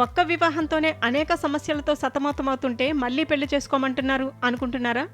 ఒక్క వివాహంతోనే అనేక సమస్యలతో సతమతమవుతుంటే మళ్ళీ పెళ్లి చేసుకోమంటున్నారు అనుకుంటున్నారా?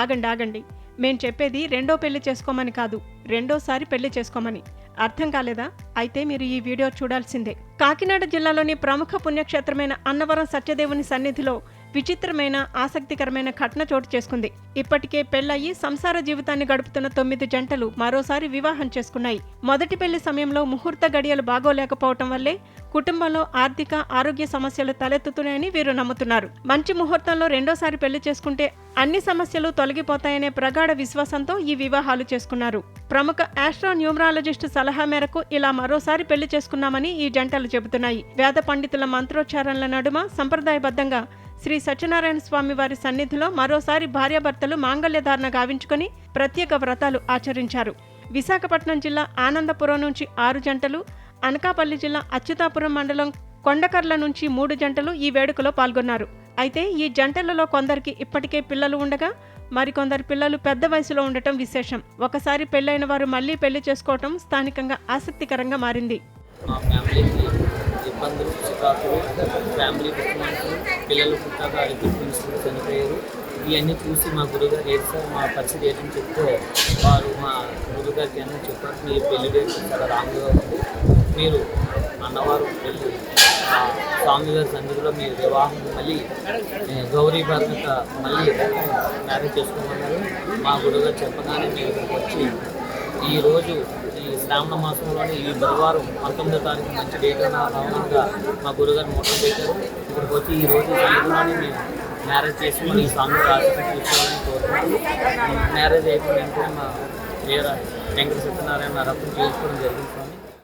ఆగండి. మేం చెప్పేది రెండో పెళ్లి చేసుకోమని కాదు, రెండోసారి పెళ్లి చేసుకోమని. అర్థం కాలేదా? అయితే మీరు ఈ వీడియో చూడాల్సిందే. కాకినాడ జిల్లాలోని ప్రముఖ పుణ్యక్షేత్రమైన అన్నవరం సత్యదేవుని సన్నిధిలో విచిత్రమైన ఆసక్తికరమైన ఘటన చోటు చేసుకుంది. ఇప్పటికే పెళ్లయి సంసార జీవితాన్ని గడుపుతున్న 9 జంటలు మరోసారి వివాహం చేసుకున్నాయి. మొదటి పెళ్లి సమయంలో ముహూర్త గడియలు బాగోలేకపోవటం వల్లే కుటుంబంలో ఆర్థిక ఆరోగ్య సమస్యలు తలెత్తుతున్నాయని వీరు నమ్ముతున్నారు. మంచి ముహూర్తంలో రెండోసారి పెళ్లి చేసుకుంటే అన్ని సమస్యలు తొలగిపోతాయనే ప్రగాఢ విశ్వాసంతో ఈ వివాహాలు చేసుకున్నారు. ప్రముఖ ఆస్ట్రో న్యూమరాలజిస్టు సలహా మేరకు ఇలా మరోసారి పెళ్లి చేసుకున్నామని ఈ జంటలు చెబుతున్నాయి. వేద పండితుల మంత్రోచ్చారణల నడుమ సంప్రదాయబద్ధంగా శ్రీ సత్యనారాయణ స్వామి వారి సన్నిధిలో మరోసారి భార్యాభర్తలు మాంగళ్యధారణ గావించుకొని ప్రత్యేక వ్రతాలు ఆచరించారు. విశాఖపట్నం జిల్లా ఆనందపురం నుంచి 6 జంటలు, అనకాపల్లి జిల్లా అచ్యుతాపురం మండలం కొండకర్ల నుంచి 3 జంటలు ఈ వేడుకలో పాల్గొన్నారు. అయితే ఈ జంటలలో కొందరికి ఇప్పటికే పిల్లలు ఉండగా మరికొందరు పిల్లలు పెద్ద వయసులో ఉండటం విశేషం. ఒకసారి పెళ్లైన వారు మళ్లీ పెళ్లి చేసుకోవటం స్థానికంగా ఆసక్తికరంగా మారింది. మా ఫ్యామిలీకి ఇబ్బందులు, చికాకులు, ఫ్యామిలీ డిస్టర్బెన్స్లు, పిల్లలు పుట్టాక ట్రీట్మెంట్స్ చనిపోయారు. ఇవన్నీ చూసి మా గురుగారు ఏది సార్ మా పరిస్థితి ఏంటని చెప్తే వారు మా గురుగారికి ఏమో చెప్పారు, మీ పెళ్లి డేట్ చాలా రాంగ్గా ఉంది, మీరు అన్నవారు పెళ్ళి స్వామివారి సన్నిధిలో మీరు వివాహం మళ్ళీ గౌరీ భర్త మళ్ళీ మ్యారేజ్ చేసుకోమన్నారు. మా గురుగారు చెప్పగానే మేము ఇక్కడికి వచ్చి ఈరోజు ఈ శ్రావణ మాసంలోని ఈ బుధవారం 19వ తారీఖు మంచి డేట్ రావడంగా మా గురుగారు మొత్తం పెట్టారు. ఇక్కడికి వచ్చి ఈరోజు సన్నిధిలోని మేము మ్యారేజ్ చేసుకుని ఈ స్వామి రాజకీయ తీసుకోవాలని కోరుతున్నాము. మ్యారేజ్ అయిపోయిన వెంటనే మా వేరే వెంకట సత్యనారాయణ రత్నం చేసుకోవడం జరిగింది.